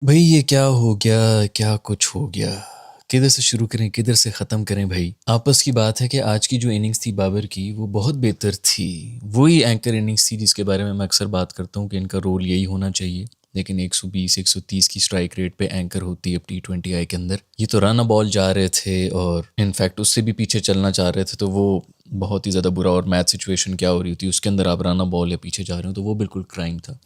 भाई ये क्या हो गया, क्या कुछ हो गया। किधर से शुरू करें, किधर से ख़त्म करें भाई। आपस की बात है कि आज की जो इनिंग्स थी बाबर की वो बहुत बेहतर थी। वही एंकर इनिंग्स थी जिसके बारे में मैं अक्सर बात करता हूँ कि इनका रोल यही होना चाहिए। लेकिन 120 130 की स्ट्राइक रेट पे एंकर होती है अब T20I के अंदर। ये तो रन बॉल जा रहे थे और इनफैक्ट उससे भी पीछे चलना चाह रहे थे, तो वो बहुत ही ज़्यादा बुरा। और मैच सिचुएशन क्या हो रही थी उसके अंदर, आप रन बॉल या पीछे जा रहे हो, तो वो बिल्कुल क्राइम था।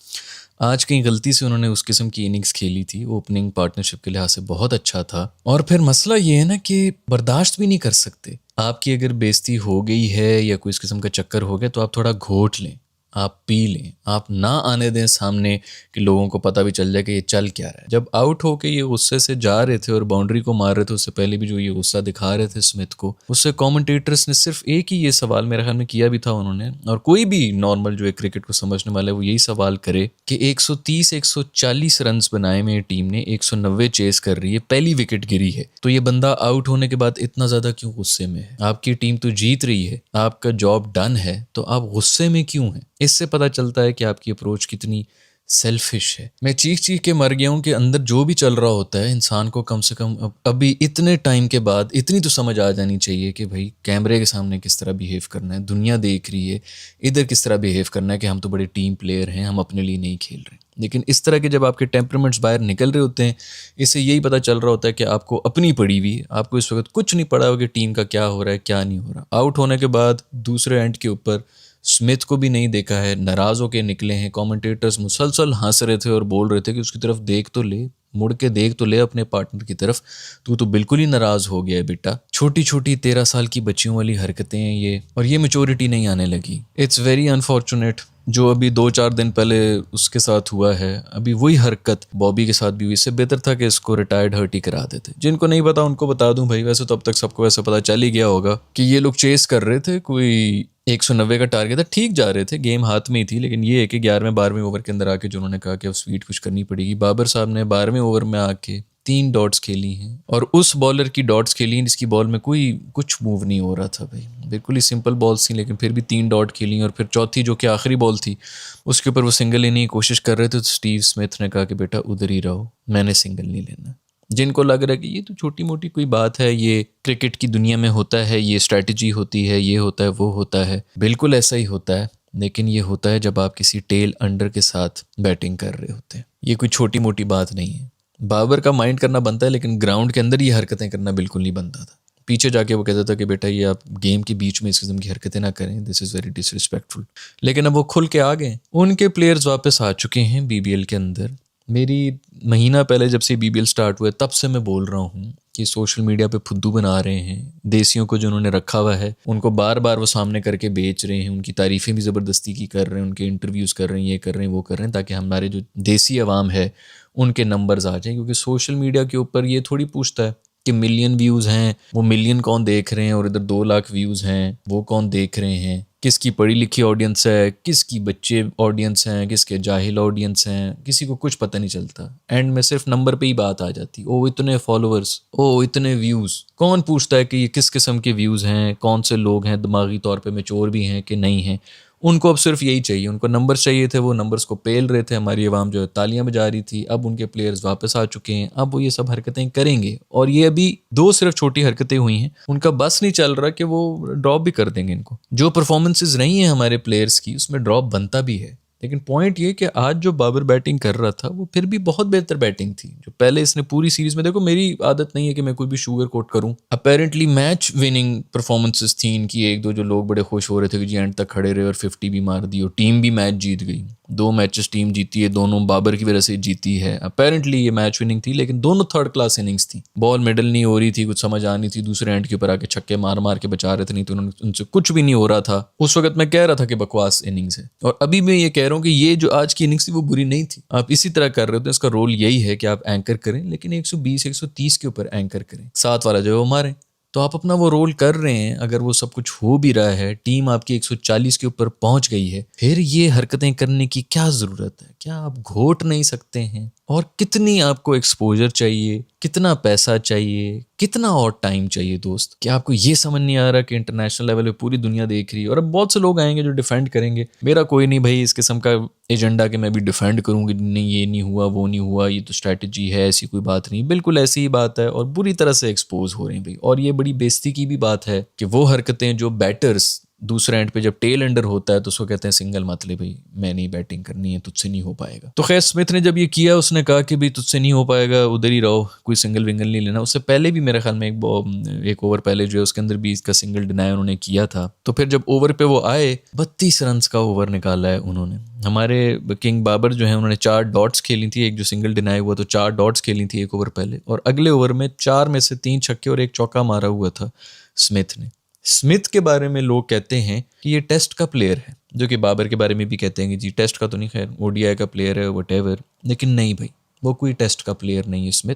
आज कहीं गलती से उन्होंने उस किस्म की इनिंग्स खेली थी। वो ओपनिंग पार्टनरशिप के लिहाज से बहुत अच्छा था। और फिर मसला ये है ना कि बर्दाश्त भी नहीं कर सकते। आपकी अगर बेइज्जती हो गई है या कोई इस किस्म का चक्कर हो गया तो आप थोड़ा घोट लें, आप पी लें, आप ना आने दें सामने कि लोगों को पता भी चल जाए कि ये चल क्या रहा है। जब आउट होके ये गुस्से से जा रहे थे और बाउंड्री को मार रहे थे, उससे पहले भी जो ये गुस्सा दिखा रहे थे स्मिथ को, उससे कमेंटेटर्स ने सिर्फ एक ही ये सवाल मेरे ख्याल में किया भी था उन्होंने, और कोई भी नॉर्मल जो है क्रिकेट को समझने वाला है वो यही सवाल करे कि 130 140 रन्स बनाए में टीम ने 190 चेस कर रही है, पहली विकेट गिरी है, तो ये बंदा आउट होने के बाद इतना ज्यादा क्यों गुस्से में है। आपकी टीम तो जीत रही है, आपका जॉब डन है, तो आप गुस्से में क्यों हैं। इससे पता चलता है कि आपकी अप्रोच कितनी सेल्फिश है। मैं चीख चीख के मर गया हूँ कि अंदर जो भी चल रहा होता है इंसान को कम से कम अभी इतने टाइम के बाद इतनी तो समझ आ जानी चाहिए कि भाई कैमरे के सामने किस तरह बिहेव करना है, दुनिया देख रही है, इधर किस तरह बिहेव करना है कि हम तो बड़े टीम प्लेयर हैं, हम अपने लिए नहीं खेल रहे। लेकिन इस तरह के जब आपके टेम्परामेंट्स बाहर निकल रहे होते हैं, इससे यही पता चल रहा होता है कि आपको अपनी पड़ी हुई है, आपको इस वक्त कुछ नहीं पड़ा हो कि टीम का क्या हो रहा है क्या नहीं हो रहा। आउट होने के बाद दूसरे एंड के ऊपर स्मिथ को भी नहीं देखा है, नाराज होके निकले हैं। कमेंटेटर्स मुसलसल हंस रहे थे और बोल रहे थे कि उसकी तरफ देख तो ले, मुड़ के देख तो ले अपने पार्टनर की तरफ, तू तो बिल्कुल ही नाराज हो गया है बेटा। छोटी छोटी 13 साल की बच्चियों वाली हरकतें हैं ये, और ये मेच्योरिटी नहीं आने लगी। इट्स वेरी अनफॉर्चुनेट जो अभी 2-4 दिन पहले उसके साथ हुआ है, अभी वही हरकत बॉबी के साथ भी हुई। इससे बेहतर था कि इसको रिटायर्ड हर्ट ही करा देते। जिनको नहीं पता उनको बता दूं भाई, वैसे तो अब तक सबको वैसे पता चल ही गया होगा कि ये लोग चेस कर रहे थे, कोई 190 का टारगेट था, ठीक जा रहे थे, गेम हाथ में ही थी। लेकिन ये है कि 11वें 12वें ओवर के अंदर आके जो उन्होंने कहा कि अब स्वीट कुछ करनी पड़ेगी, बाबर साहब ने 12वें ओवर में आके 3 डॉट्स खेली हैं, और उस बॉलर की डॉट्स खेली हैं जिसकी बॉल में कोई कुछ मूव नहीं हो रहा था भाई, बिल्कुल ही सिंपल बॉल्स थी, लेकिन फिर भी 3 डॉट खेली। और फिर चौथी जो कि आखिरी बॉल थी उसके ऊपर वो सिंगल लेने की कोशिश कर रहे थे, तो स्टीव स्मिथ ने कहा कि बेटा उधर ही रहो, मैंने सिंगल नहीं लेना। जिनको लग रहा है कि ये तो छोटी मोटी कोई बात है, ये क्रिकेट की दुनिया में होता है, ये स्ट्रैटेजी होती है, ये होता है वो होता है, बिल्कुल ऐसा ही होता है। लेकिन ये होता है जब आप किसी टेल अंडर के साथ बैटिंग कर रहे होते हैं। ये कोई छोटी मोटी बात नहीं है। बाबर का माइंड करना बनता है, लेकिन ग्राउंड के अंदर ये हरकतें करना बिल्कुल नहीं बनता था। पीछे जाके वो कहता था कि बेटा ये आप गेम के बीच में इस किस्म की हरकतें ना करें, दिस इज़ वेरी डिसरिस्पेक्टफुल। लेकिन अब वो खुल के आ गए, उनके प्लेयर्स वापस आ चुके हैं बीबीएल के अंदर। मेरी महीना पहले जब से बीबीएल स्टार्ट हुआ तब से मैं बोल रहा हूँ कि सोशल मीडिया पे फुद्दू बना रहे हैं देसियों को, जो उन्होंने रखा हुआ है उनको बार बार वो सामने करके बेच रहे हैं, उनकी तारीफ़ें भी ज़बरदस्ती की कर रहे हैं, उनके इंटरव्यूज़ कर रहे हैं, ये कर रहे हैं वो कर रहे हैं, ताकि हमारे जो देसी अवाम है उनके नंबर्स आ जाएं। क्योंकि सोशल मीडिया के ऊपर ये थोड़ी पूछता है कि मिलियन व्यूज़ हैं, वो मिलियन कौन देख रहे हैं, और इधर 2 लाख व्यूज़ हैं वो कौन देख रहे हैं, किसकी पढ़ी लिखी ऑडियंस है, किसकी बच्चे ऑडियंस हैं, किसके जाहिल ऑडियंस हैं, किसी को कुछ पता नहीं चलता। एंड में सिर्फ नंबर पे ही बात आ जाती, ओ इतने फॉलोअर्स, ओ इतने व्यूज़। कौन पूछता है कि ये किस किस्म के व्यूज़ हैं, कौन से लोग हैं, दिमागी तौर पे मैच्योर भी हैं कि नहीं हैं। उनको अब सिर्फ यही चाहिए, उनको नंबर्स चाहिए थे, वो नंबर्स को पेल रहे थे, हमारी आवाम जो है तालियां बजा रही थी। अब उनके प्लेयर्स वापस आ चुके हैं, अब वो ये सब हरकतें करेंगे, और ये अभी दो सिर्फ छोटी हरकतें हुई हैं, उनका बस नहीं चल रहा कि वो ड्रॉप भी कर देंगे इनको। जो परफॉर्मेंसेज नहीं है हमारे प्लेयर्स की उसमें ड्रॉप बनता भी है। लेकिन पॉइंट ये कि आज जो बाबर बैटिंग कर रहा था वो फिर भी बहुत बेहतर बैटिंग थी जो पहले इसने पूरी सीरीज में। देखो मेरी आदत नहीं है कि मैं कोई भी शुगर कोट करूं। अपेरेंटली मैच विनिंग परफॉर्मेंसेस थी इनकी, एक दो जो लोग बड़े खुश हो रहे थे कि जी एंड तक खड़े रहे और 50 भी मार दी, और टीम भी मैच जीत गई। 2 मैचेस टीम जीती है, दोनों बाबर की वजह से जीती है। अपेरेंटली ये मैच विनिंग थी, लेकिन दोनों थर्ड क्लास इनिंग्स थी। बॉल मिडल नहीं हो रही थी, कुछ समझ आ नहीं थी, दूसरे एंड के ऊपर आके छक्के मार मार के बचा रहे थे, नहीं तो उनसे कुछ भी नहीं हो रहा था। उस वक्त मैं कह रहा था कि बकवास इनिंग्स है, और अभी मैं ये कह रहा हूँ कि ये जो आज की इनिंग्स थी वो बुरी नहीं थी। आप इसी तरह कर रहे हो तो इसका रोल यही है कि आप एंकर करें, लेकिन 120 130 के ऊपर एंकर करें, साथ वाला जो है वो मारें। तो आप अपना वो रोल कर रहे हैं। अगर वो सब कुछ हो भी रहा है, टीम आपकी 140 के ऊपर पहुंच गई है, फिर ये हरकतें करने की क्या ज़रूरत है? क्या आप घोट नहीं सकते हैं? और कितनी आपको एक्सपोजर चाहिए, कितना पैसा चाहिए, कितना और टाइम चाहिए दोस्त, कि आपको ये समझ नहीं आ रहा कि इंटरनेशनल लेवल पे पूरी दुनिया देख रही है और अब बहुत से लोग आएंगे जो डिफेंड करेंगे। मेरा कोई नहीं भाई इस किस्म का एजेंडा कि मैं भी डिफेंड करूंगी, नहीं ये नहीं हुआ वो नहीं हुआ, ये तो स्ट्रैटेजी है, ऐसी कोई बात नहीं, बिल्कुल ऐसी ही बात है और बुरी तरह से एक्सपोज हो रही हैं भाई। और ये बड़ी बेइज्जती की भी बात है कि वो हरकतें जो बैटर्स दूसरे एंड पे जब टेल एंडर होता है तो उसको कहते हैं सिंगल मत ले भाई, मैं नहीं बैटिंग करनी है, तुझसे नहीं हो पाएगा। तो खैर स्मिथ ने जब ये किया उसने कहा कि भाई तुझसे नहीं हो पाएगा, उधर ही रहो, कोई सिंगल विंगल नहीं लेना। उससे पहले भी मेरे ख्याल में एक ओवर पहले जो है उसके अंदर भी इसका सिंगल डिनाई उन्होंने किया था। तो फिर जब ओवर पे वो आए 32 रन का ओवर निकाला है उन्होंने। हमारे किंग बाबर जो है उन्होंने 4 डॉट्स खेली थी, एक जो सिंगल डिनाई हुआ तो 4 डॉट्स खेली थी एक ओवर पहले, और अगले ओवर में 4 में से 3 छक्के और 1 चौका मारा हुआ था स्मिथ ने। स्मिथ के बारे में लोग कहते हैं कि ये टेस्ट का प्लेयर है, जो कि बाबर के बारे में भी कहते हैं कि जी टेस्ट का तो नहीं, खैर ओडीआई का प्लेयर है व्हाटएवर, लेकिन नहीं भाई वो कोई टेस्ट का प्लेयर नहीं है स्मिथ।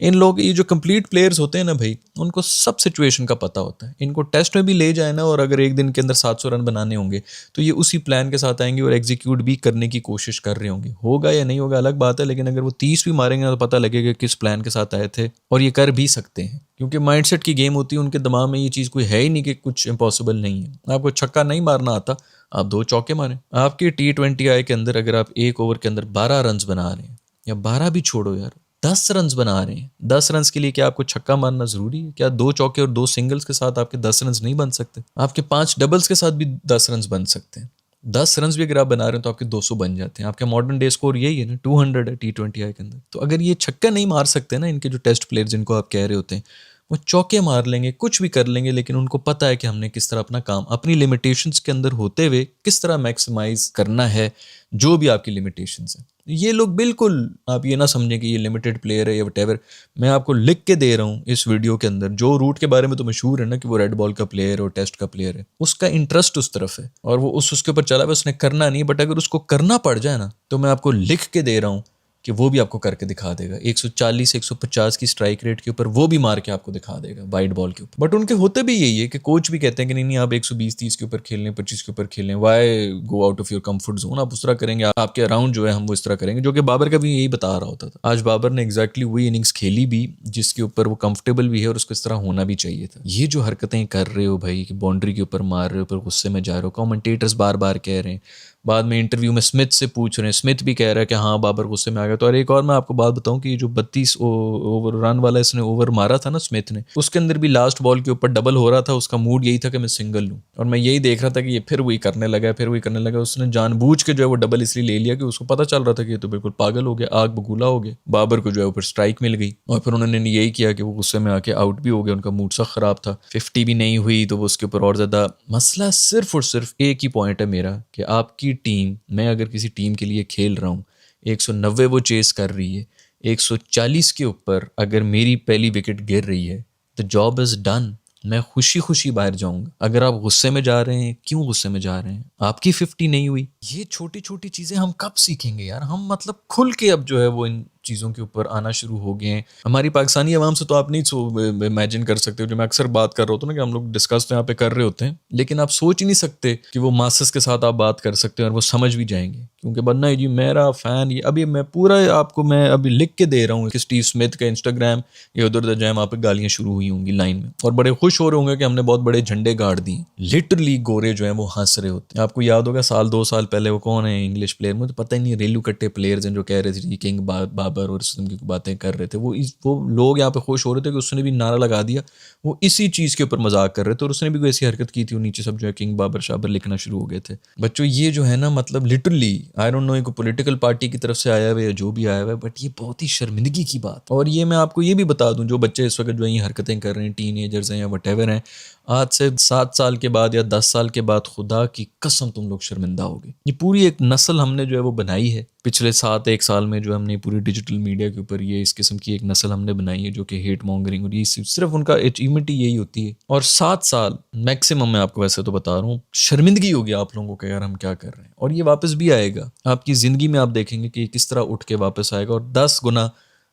इन लोग ये जो कंप्लीट प्लेयर्स होते हैं ना भाई, उनको सब सिचुएशन का पता होता है। इनको टेस्ट में भी ले जाए ना और अगर एक दिन के अंदर 700 रन बनाने होंगे तो ये उसी प्लान के साथ आएंगे और एग्जीक्यूट भी करने की कोशिश कर रहे होंगे। होगा या नहीं होगा अलग बात है, लेकिन अगर वो 30 भी मारेंगे ना तो पता लगेगा किस प्लान के साथ आए थे और ये कर भी सकते हैं, क्योंकि माइंडसेट की गेम होती है। उनके दिमाग में ये चीज़ कोई है ही नहीं कि कुछ इम्पॉसिबल नहीं है। आपको छक्का नहीं मारना आता, आप 2 चौके मारें। आपके T20I के अंदर अगर आप एक ओवर के अंदर 12 रन बना रहे हैं, या 12 भी छोड़ो यार, 10 रन बना रहे हैं, 10 रन के लिए क्या आपको छक्का मारना जरूरी है? क्या 2 चौके और 2 सिंगल्स के साथ आपके 10 रन नहीं बन सकते? आपके 5 डबल्स के साथ भी 10 रन बन सकते हैं। 10 रन भी अगर आप बना रहे हैं तो आपके 200 बन जाते हैं। आपके मॉडर्न डे स्कोर यही है ना, 200 है T20I के अंदर। तो अगर ये छक्का नहीं मार सकते ना इनके जो टेस्ट प्लेयर जिनको आप कह रहे होते हैं, वो चौके मार लेंगे, कुछ भी कर लेंगे, लेकिन उनको पता है कि हमने किस तरह अपना काम अपनी लिमिटेशंस के अंदर होते हुए किस तरह मैक्सिमाइज करना है, जो भी आपकी लिमिटेशंस है। ये लोग बिल्कुल, आप ये ना समझें कि ये लिमिटेड प्लेयर है या वटेवर। मैं आपको लिख के दे रहा हूँ इस वीडियो के अंदर, जो रूट के बारे में तो मशहूर है ना कि वो रेड बॉल का प्लेयर और टेस्ट का प्लेयर है, उसका इंटरेस्ट उस तरफ है और वो उसके ऊपर चला हुआ, उसने करना नहीं, बट अगर उसको करना पड़ जाए ना तो मैं आपको लिख के दे रहा हूँ कि वो भी आपको करके दिखा देगा। 140 150 की स्ट्राइक रेट के ऊपर वो भी मार के आपको दिखा देगा वाइड बॉल के ऊपर। बट उनके होते भी यही है कि कोच भी कहते हैं कि नहीं नहीं आप 120-30 के ऊपर खेल लें, 25 के ऊपर खेलें, why go out of your comfort zone, आप उस तरह करेंगे, आपके अराउंड जो है हम वो इस तरह करेंगे, जो कि बाबर का भी यही बता रहा होता था। आज बाबर ने एग्जैक्टली वही इनिंग्स खेली भी जिसके ऊपर वो कंफर्टेबल भी है और उसको इस तरह होना भी चाहिए था। ये जो हरकतें कर रहे हो भाई कि बाउंड्री के ऊपर मार रहे हो, ऊपर गुस्से में जा रहे हो, कमेंटेटर्स बार बार कह रहे हैं, बाद में इंटरव्यू में स्मिथ से पूछ रहे हैं, स्मिथ भी कह रहा है कि हाँ बाबर गुस्से में आ गया। तो एक और मैं आपको बात बताऊं कि जो 32 ओवर रन वाला इसने ओवर मारा था ना स्मिथ ने, उसके अंदर भी लास्ट बॉल के ऊपर डबल हो रहा था, उसका मूड यही था कि मैं सिंगल लूं, और मैं यही देख रहा था कि ये फिर वही करने लगा, फिर वही करने लगा। उसने जानबूझ के जो है वो डबल इसलिए ले लिया कि उसको पता चल रहा था कि ये तो बिल्कुल पागल हो गया, आग बगूला हो गया। बाबर को जो है ऊपर स्ट्राइक मिल गई और फिर उन्होंने यही किया कि वो गुस्से में आके आउट भी हो गया, उनका मूड सा खराब था। 50 भी नहीं हुई तो वो उसके ऊपर और ज्यादा। मसला सिर्फ और सिर्फ एक ही पॉइंट है मेरा कि आपकी टीम, मैं अगर किसी टीम के लिए खेल रहा हूँ, 190 वो चेस कर रही है, 140 के ऊपर अगर मेरी पहली विकेट गिर रही है तो जॉब इज डन, मैं खुशी खुशी बाहर जाऊंगा। अगर आप गुस्से में जा रहे हैं, क्यों गुस्से में जा रहे हैं? आपकी 50 नहीं हुई। ये छोटी छोटी चीजें हम कब सीखेंगे यार? हम मतलब खुल के अब जो है वो इन चीज़ों के ऊपर आना शुरू हो गए हैं। हमारी पाकिस्तानी आवाम से तो आप नहीं इमेजिन कर सकते हो, जो मैं अक्सर बात कर रहा होता हूँ ना कि हम लोग डिस्कस तो यहाँ पे कर रहे होते हैं, लेकिन आप सोच ही नहीं सकते कि वो मासस के साथ आप बात कर सकते हैं और वो समझ भी जाएंगे, क्योंकि बनना है जी मेरा फैन। ये अभी मैं पूरा आपको मैं अभी लिख के दे रहा हूँ कि स्टीव स्मिथ का इंस्टाग्राम ये उधर उधर जाए, वहाँ पे गालियाँ शुरू हुई होंगी लाइन में, और बड़े खुश हो रहे होंगे कि हमने बहुत बड़े झंडे गाड़ दिए। लिटरली गोरे जो है वो हंस रहे होते हैं। आपको याद होगा 1-2 साल पहले वो कौन है इंग्लिश प्लेयर, मुझे पता ही नहीं, रेलू कट्टे प्लेयर्स हैं जो कह रहे थे किंग बाबर और इस किस्म की बातें कर रहे थे। वो लोग यहाँ पे खुश हो रहे थे कि उसने भी नारा लगा दिया, वो इसी चीज़ के ऊपर मजाक कर रहे थे और उसने भी कोई ऐसी हरकत की थी, वो नीचे सब जो है किंग बाबर शाबर लिखना शुरू हो गए थे। बच्चों ये जो है ना, मतलब लिटरली आई डोंट नो एक पॉलिटिकल पार्टी की तरफ से आया हुआ है या जो भी आया हुआ है, बट ये बहुत ही शर्मिंदगी की बात। और ये मैं आपको ये भी बता दूं, जो बच्चे इस वक्त जो ये हरकतें कर रहे हैं, टीनेजर्स हैं या वटेवर हैं, आज से 7 साल के बाद या 10 साल के बाद खुदा की कसम तुम लोग शर्मिंदा होगे। ये पूरी एक नस्ल हमने जो है वो बनाई है पिछले 7-1 साल में, जो हमने पूरी डिजिटल मीडिया के ऊपर ये इस किस्म की एक नस्ल हमने बनाई है जो कि हेट मॉन्गरिंग, और ये सिर्फ उनका अचीवमेंट ही यही होती है। और 7 साल मैक्सिमम, मैं आपको वैसे तो बता रहा हूँ, शर्मिंदगी होगी आप लोगों को यार हम क्या कर रहे हैं। और ये वापस भी आएगा आपकी ज़िंदगी में, आप देखेंगे कि किस तरह उठ के वापस आएगा और 10 गुना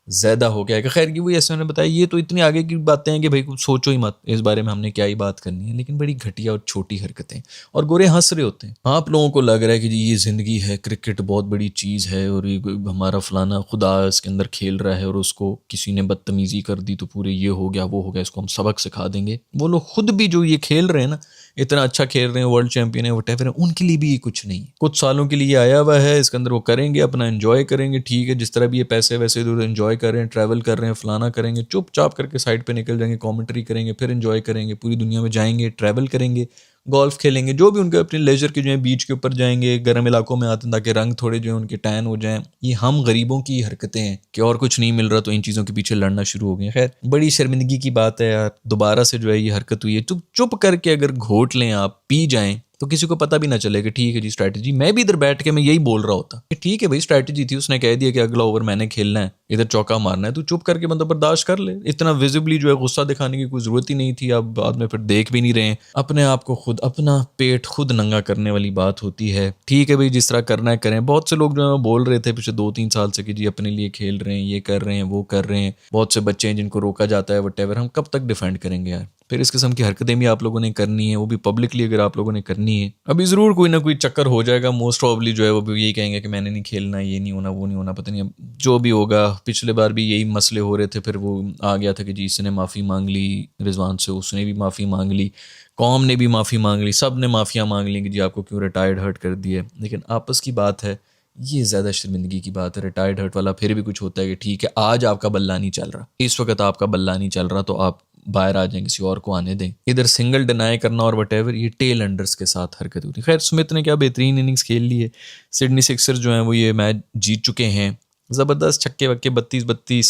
ज्यादा हो गया है। खैर कि वो ऐसे मैंने बताया, ये तो इतनी आगे की बातें हैं कि भाई कुछ सोचो ही मत इस बारे में, हमने क्या ही बात करनी है। लेकिन बड़ी घटिया और छोटी हरकतें, और गोरे हंस रहे होते हैं। आप लोगों को लग रहा है कि जी ये जिंदगी है, क्रिकेट बहुत बड़ी चीज है और ये हमारा फलाना खुदा इसके अंदर खेल रहा है और उसको किसी ने बदतमीजी कर दी तो पूरे ये हो गया वो हो गया, इसको हम सबक सिखा देंगे। वो लोग खुद भी जो ये खेल रहे हैं ना, इतना अच्छा खेल रहे हैं, वर्ल्ड चैंपियन है, वटेवर है, उनके लिए भी ये कुछ नहीं है। कुछ सालों के लिए आया हुआ है, इसके अंदर वो करेंगे, अपना एंजॉय करेंगे, ठीक है। जिस तरह भी ये पैसे वैसे इधर एंजॉय कर रहे हैं, ट्रैवल कर रहे हैं, फलाना करेंगे, चुपचाप करके साइड पे निकल जाएंगे, कमेंट्री करेंगे, फिर एंजॉय करेंगे, पूरी दुनिया में जाएंगे, ट्रैवल करेंगे, गोल्फ खेलेंगे, जो भी उनके अपने लेजर के जो है, बीच के ऊपर जाएंगे, गर्म इलाकों में आते हैं ताकि रंग थोड़े जो है उनके टैन हो जाएं। ये हम गरीबों की हरकतें हैं कि और कुछ नहीं मिल रहा तो इन चीज़ों के पीछे लड़ना शुरू हो गए। खैर बड़ी शर्मिंदगी की बात है यार, दोबारा से जो है ये हरकत हुई है। चुप चुप करके अगर घोट लें आप, पी जाएं, तो किसी को पता भी ना चले कि ठीक है जी स्ट्रैटेजी। मैं भी इधर बैठ के मैं यही बोल रहा होता कि ठीक है भाई स्ट्रैटेजी थी, उसने कह दिया कि अगला ओवर मैंने खेलना है, इधर चौका मारना है, तो चुप करके बंदा बर्दाश्त कर ले। इतना विजिबली जो है गुस्सा दिखाने की कोई जरूरत ही नहीं थी। आप बाद में फिर देख भी नहीं रहे हैं। अपने आप को खुद, अपना पेट खुद नंगा करने वाली बात होती है। ठीक है भाई जिस तरह करना है करें। बहुत से लोग जो है बोल रहे थे पिछले 2-3 साल से कि जी अपने लिए खेल रहे हैं, ये कर रहे हैं, वो कर रहे हैं। बहुत से बच्चे हैं जिनको रोका जाता है, वटेवर। हम कब तक डिफेंड करेंगे यार? फिर इस किस्म की हरकतें भी आप लोगों ने करनी है, वो भी पब्लिकली अगर आप लोगों ने करनी है। अभी ज़रूर कोई ना कोई चक्कर हो जाएगा, मोस्ट प्रॉब्ली जो है वो भी यही कहेंगे कि मैंने नहीं खेलना, ये नहीं होना, वो नहीं होना, पता नहीं अब जो भी होगा। पिछले बार भी यही मसले हो रहे थे, फिर वो आ गया था कि जी इसने माफ़ी मांग ली रिजवान से, उसने भी माफ़ी मांग ली, कौम ने भी माफ़ी मांग ली, सब ने माफ़ियाँ मांग ली कि जी आपको क्यों रिटायर्ड हर्ट कर दिया। लेकिन आपस की बात है, ये ज़्यादा शर्मिंदगी की बात है। रिटायर्ड हर्ट वाला फिर भी कुछ होता है कि ठीक है आज आपका बल्ला नहीं चल रहा, इस वक्त आपका बल्ला नहीं चल रहा, तो आप बाहर आ जाएं, किसी और को आने दें। इधर सिंगल डिनाई करना और वटेवर, ये टेल अंडर्स के साथ हरकत होती है। खैर स्मिथ ने क्या बेहतरीन इनिंग्स खेल ली है। सिडनी सिक्सर्स जो हैं वो ये मैच जीत चुके हैं। ज़बरदस्त छक्के वक्के 32-32।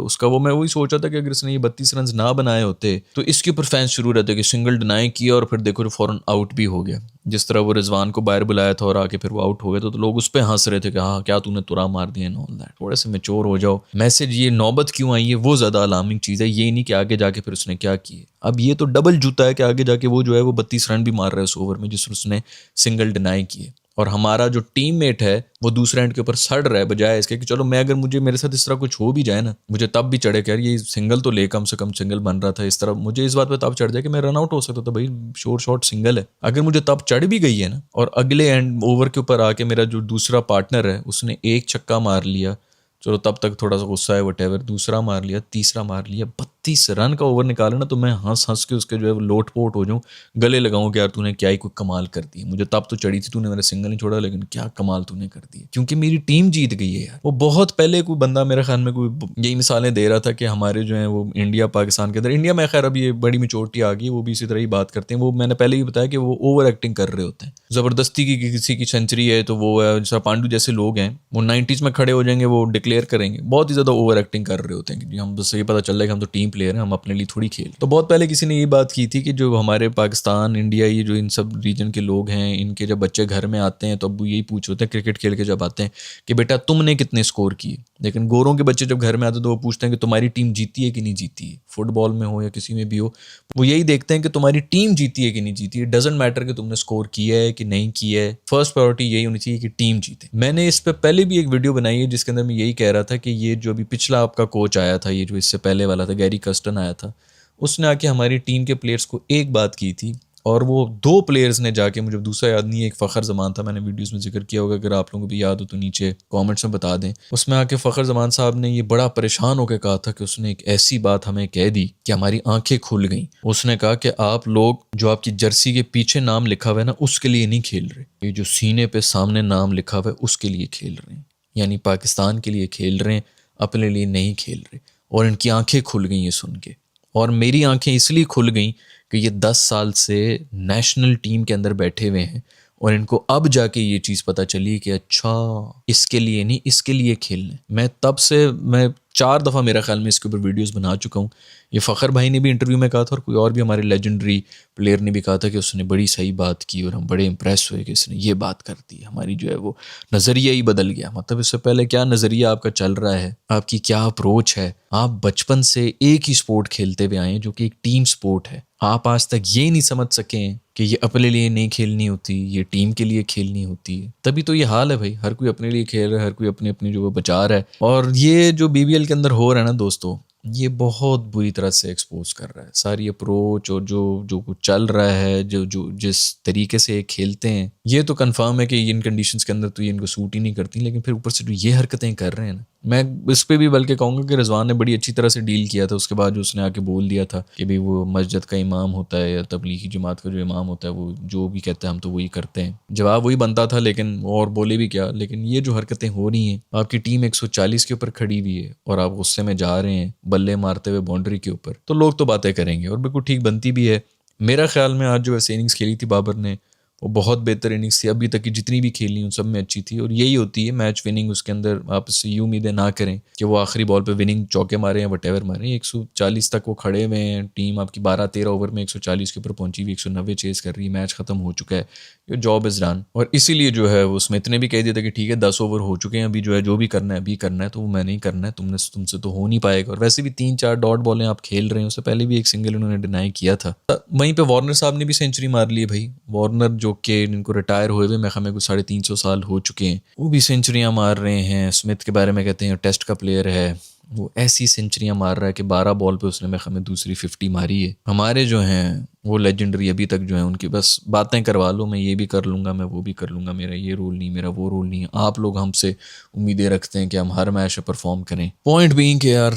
उसका वो मैं वही सोच रहा था कि अगर इसने ये 32 रन ना बनाए होते तो इसके ऊपर फैंस शुरू रहते कि सिंगल डिनाई किया और फिर देखो फ़ौरन आउट भी हो गया। जिस तरह वो रिजवान को बाहर बुलाया था और आके फिर वो आउट हो गया, तो लोग उस पर हंस रहे थे कि हाँ क्या तूने तुरा मार दिया एंड ऑल दैट। थोड़े से मैच्योर हो जाओ। मैसेज ये नौबत क्यों आई है वो ज़्यादा अलार्मिंग चीज़ है, ये नहीं कि आगे जाके फिर उसने क्या किया। अब ये तो डबल जूता है कि आगे जाके वो जो है वो 32 रन भी मार रहा है उस ओवर में जिस उसने सिंगल डिनाई किए, और हमारा जो टीममेट है वो दूसरे एंड के ऊपर सड़ रहा है, बजाय इसके कि चलो मैं अगर मुझे मेरे साथ इस तरह कुछ हो भी जाए ना, मुझे तब भी चढ़े कि यार ये सिंगल तो ले, कम से कम सिंगल बन रहा था। इस तरह मुझे इस बात पे तब चढ़ जाए कि मैं रन आउट हो सकता था, भाई शोर शॉट सिंगल है। अगर मुझे तब चढ़ भी गई है ना, और अगले एंड ओवर के ऊपर आके मेरा जो दूसरा पार्टनर है उसने एक छक्का मार लिया, चलो तब तक थोड़ा सा गुस्सा है वटेवर, दूसरा मार लिया, तीसरा मार लिया, 32 रन का ओवर निकाला ना, तो मैं हंस हंस के उसके जो है वो लोट पोट हो जाऊँ, गले लगाऊं कि यार तूने क्या ही कोई कमाल कर दी। मुझे तब तो चढ़ी थी, तूने मेरा सिंगल नहीं छोड़ा, लेकिन क्या कमाल तूने कर दिया, क्योंकि मेरी टीम जीत गई है यार। वो बहुत पहले कोई बंदा मेरे ख्याल में कोई यही मिसालें दे रहा था कि हमारे जो है वो इंडिया पाकिस्तान के अंदर, इंडिया में खैर अब ये बड़ी मेच्योरिटी आ गई, वो भी इसी तरह ही बात करते हैं। वो मैंने पहले ही बताया कि वो ओवर एक्टिंग कर रहे होते हैं, ज़बरदस्ती की किसी की सेंचुरी है तो वो जैसा पांडू जैसे लोग हैं वो 90s में खड़े हो जाएंगे, वो डिक्लेयर करेंगे, बहुत ज़्यादा ओवर एक्टिंग कर रहे होते हैं कि हम बस ये पता चल रहा है कि हम तो टीम प्लेयर हैं, हम अपने लिए थोड़ी खेल। तो बहुत पहले किसी ने ये बात की थी कि जो हमारे पाकिस्तान इंडिया ये जो इन सब रीजन के लोग हैं, इनके जब बच्चे घर में आते हैं तो अब वो यही पूछ रहे हैं क्रिकेट खेल के जब आते हैं कि बेटा तुमने कितने स्कोर किए। लेकिन गोरों के बच्चे जब घर में आते हैं तो वो पूछते हैं कि तुम्हारी टीम जीती है कि नहीं जीती है, फुटबॉल में हो या किसी में भी हो, वो यही देखते हैं कि तुम्हारी टीम जीती है कि नहीं जीती है। डजंट मैटर कि तुमने स्कोर किया है कि नहीं किया है, फर्स्ट प्रायोरिटी यही होनी चाहिए कि टीम जीते। मैंने इस पर पहले भी एक वीडियो बनाई है जिसके अंदर मैं यही कह रहा था कि ये जो अभी पिछला आपका कोच आया था, ये जो इससे पहले वाला था, गैरी कर्स्टन आया था, उसने आके हमारी टीम के प्लेयर्स को एक बात की थी, और वो 2 प्लेयर्स ने जाके, मुझे दूसरा याद नहीं है, एक फ़खर ज़मान था, मैंने वीडियोस में जिक्र किया होगा, अगर आप लोगों को भी याद हो तो नीचे कमेंट्स में बता दें। उसमें आके फ़खर ज़मान साहब ने ये बड़ा परेशान होकर कहा था कि उसने एक ऐसी बात हमें कह दी कि हमारी आंखें खुल गईं। उसने कहा कि आप लोग जो आपकी जर्सी के पीछे नाम लिखा हुआ है ना, उसके लिए नहीं खेल रहे, ये जो सीने पे सामने नाम लिखा हुआ है उसके लिए खेल रहे हैं, यानी पाकिस्तान के लिए खेल रहे हैं, अपने लिए नहीं खेल रहे। और इनकी आंखें खुल गई ये सुन के, और मेरी आंखें इसलिए खुल गई कि ये 10 साल से नेशनल टीम के अंदर बैठे हुए हैं और इनको अब जाके ये चीज़ पता चली कि अच्छा इसके लिए नहीं, इसके लिए खेलना। मैं तब से, मैं 4 दफ़ा मेरा ख्याल में इसके ऊपर वीडियोस बना चुका हूँ। ये फ़खर भाई ने भी इंटरव्यू में कहा था और कोई और भी हमारे लेजेंडरी प्लेयर ने भी कहा था कि उसने बड़ी सही बात की और हम बड़े इंप्रेस हुए कि इसने ये बात कर दी। हमारी जो है वो नज़रिया ही बदल गया। मतलब इससे पहले क्या नज़रिया आपका चल रहा है, आपकी क्या अप्रोच है। आप बचपन से एक ही स्पोर्ट खेलते हुए आए हैं जो कि एक टीम स्पोर्ट है। आप आज तक ये नहीं समझ सकें कि ये अपने लिए नहीं खेलनी होती, ये टीम के लिए खेलनी होती है। तभी तो ये हाल है भाई, हर कोई अपने लिए खेल रहा है, हर कोई अपनी अपनी जो वो बचा रहा है। और ये जो बीबीएल के अंदर हो रहा है ना दोस्तों, ये बहुत बुरी तरह से एक्सपोज कर रहा है सारी अप्रोच, और जो जो कुछ चल रहा है, जो जो जिस तरीके से ये खेलते हैं, ये तो कंफर्म है कि इन कंडीशंस के अंदर तो ये इनको सूट ही नहीं करती। लेकिन फिर ऊपर से जो ये हरकतें कर रहे हैं ना, मैं इस पे भी बल्कि कहूँगा कि रिजवान ने बड़ी अच्छी तरह से डील किया था। उसके बाद जो उसने आके बोल दिया था कि भाई वो मस्जिद का इमाम होता है या तबलीगी जमात का जो इमाम होता है, वो जो भी कहता है हम तो वही करते हैं। जवाब वही बनता था, लेकिन और बोले भी क्या। लेकिन ये जो हरकतें हो रही हैं, आपकी टीम 140 के ऊपर खड़ी हुई है और आप गुस्से में जा रहे हैं बल्ले मारते हुए बाउंड्री के ऊपर, तो लोग तो बातें करेंगे और बिल्कुल ठीक बनती भी है। मेरा ख्याल में आज जो ऐसे इनिंग्स खेली थी बाबर ने, वो बहुत बेहतर इनिंग्स थी। अभी तक की जितनी भी खेली उन सब में अच्छी थी, और यही होती है मैच विनिंग। उसके अंदर आप इससे ये उम्मीदें ना करें कि वो आखिरी बॉल पे विनिंग चौके मारे या वटेवर मारे। 140 तक वो खड़े हुए हैं, टीम आपकी 12-13 ओवर में 140 के ऊपर पहुंची हुई, 190 चेस कर रही है, मैच खत्म हो चुका है, योर जॉब इज डन। और इसीलिए जो है वो स्मिथ ने भी कह दिया था कि ठीक है 10 ओवर हो चुके हैं, अभी जो है जो भी करना है अभी करना है, तो वो मैंने ही करना है, तुमसे तो हो नहीं पाएगा। और वैसे भी 3-4 डॉट बॉलें आप खेल रहे हैं, उससे पहले भी एक सिंगल उन्होंने डिनाई किया था। वहीं पे वार्नर साहब ने भी सेंचुरी मार ली है भाई। वार्नर जो कि इनको रिटायर हुए हुए मैं हमें कुछ 350 साल हो चुके हैं, वो भी सेंचुरियां मार रहे हैं। स्मिथ के बारे में कहते हैं टेस्ट का प्लेयर है, वो ऐसी सेंचुरियां मार रहा है कि 12 बॉल पे उसने मैं हमें दूसरी 50 मारी है। हमारे जो हैं वो लेजेंडरी अभी तक जो है उनकी बस बातें करवा लो, मैं ये भी कर लूँगा, मैं वो भी कर लूँगा, मेरा ये रोल नहीं, मेरा वो रोल नहीं है। आप लोग हमसे उम्मीदें रखते हैं कि हम हर मैच में परफॉर्म करें। पॉइंट बीइंग कि यार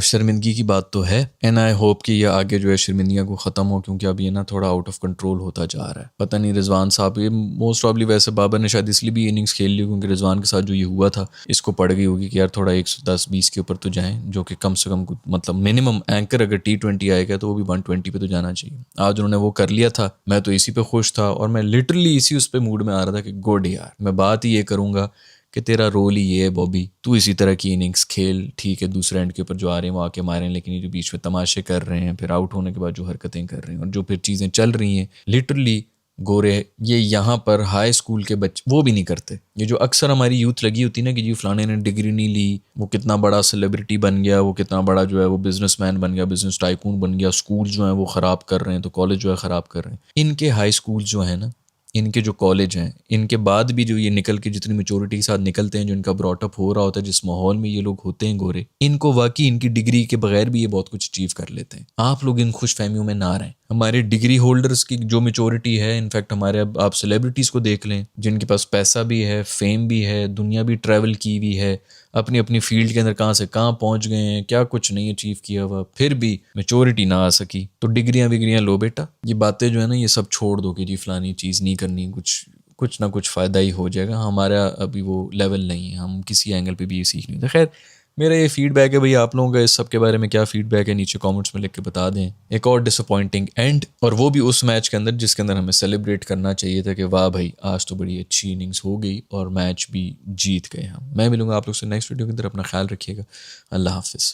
शर्मिंदगी की बात तो है, एंड आई होप कि ये आगे जो है शर्मिंदगियाँ को ख़त्म हो, क्योंकि अब ये ना थोड़ा आउट ऑफ कंट्रोल होता जा रहा है। पता नहीं रिजवान साहब, ये मोस्ट प्रॉब्ली वैसे बाबर ने शायद इसलिए भी इनिंग्स खेल ली क्योंकि रिजवान के साथ जो ये हुआ था इसको पड़ गई होगी कि यार थोड़ा 110-20 के ऊपर तो जाएं, जो कि कम से कम मतलब मिनिमम एंकर अगर T20 आएगा तो वो भी 120 पे तो जाना चाहिए। आज उन्होंने वो कर लिया था, मैं तो इसी पे खुश था, और मैं लिटरली इसी उस पे मूड में आ रहा था कि गुड यार, मैं बात ही ये करूंगा कि तेरा रोल ही ये है बॉबी, तू इसी तरह की इनिंग्स खेल। ठीक है दूसरे एंड के ऊपर जो आ रहे हैं वो आके मारें, लेकिन ये जो बीच में तमाशे कर रहे हैं, फिर आउट होने के बाद जो हरकतें कर रहे हैं और जो फिर चीज़ें चल रही हैं, लिटरली गोरे ये यहाँ पर हाई स्कूल के बच्चे वो भी नहीं करते। ये जो अक्सर हमारी यूथ लगी होती ना कि जी फलाने ने डिग्री नहीं ली, वो कितना बड़ा सेलिब्रिटी बन गया, वो कितना बड़ा जो है वो बिजनेसमैन बन गया, बिजनेस टाइकून बन गया, स्कूल जो है वो ख़राब कर रहे हैं, तो कॉलेज जो है ख़राब कर रहे हैं। इनके हाई स्कूल जो है ना, इनके जो कॉलेज हैं, इनके बाद भी जो ये निकल के जितनी मेच्योरिटी के साथ निकलते हैं, जो इनका ब्रॉटअप हो रहा होता है, जिस माहौल में ये लोग होते हैं गोरे, इनको वाकई इनकी डिग्री के बगैर भी ये बहुत कुछ अचीव कर लेते हैं। आप लोग इन खुश फहमियों में ना रहें। हमारे डिग्री होल्डर्स की जो मेच्योरिटी है, इनफैक्ट हमारे अब आप सेलिब्रिटीज़ को देख लें जिनके पास पैसा भी है, फेम भी है, दुनिया भी ट्रैवल की हुई है, अपनी अपनी फील्ड के अंदर कहाँ से कहाँ पहुँच गए हैं, क्या कुछ नहीं अचीव किया हुआ, फिर भी मेच्योरिटी ना आ सकी। तो डिग्रियाँ विग्रियाँ लो बेटा, ये बातें जो है ना ये सब छोड़ दो कि जी फलानी चीज़ नहीं करनी, कुछ कुछ ना कुछ फ़ायदा ही हो जाएगा। हमारा अभी वो लेवल नहीं है, हम किसी एंगल पे भी ये सीख नहीं। तो खैर मेरा ये फीडबैक है भाई, आप लोगों का इस सब के बारे में क्या फीडबैक है नीचे कमेंट्स में लिख के बता दें। एक और डिसअपॉइंटिंग एंड, और वो भी उस मैच के अंदर जिसके अंदर हमें सेलिब्रेट करना चाहिए था कि वाह भाई आज तो बड़ी अच्छी इनिंग्स हो गई और मैच भी जीत गए हम। मैं मिलूंगा आप लोग से नेक्स्ट वीडियो के अंदर, अपना ख्याल रखिएगा, अल्लाह हाफिज़।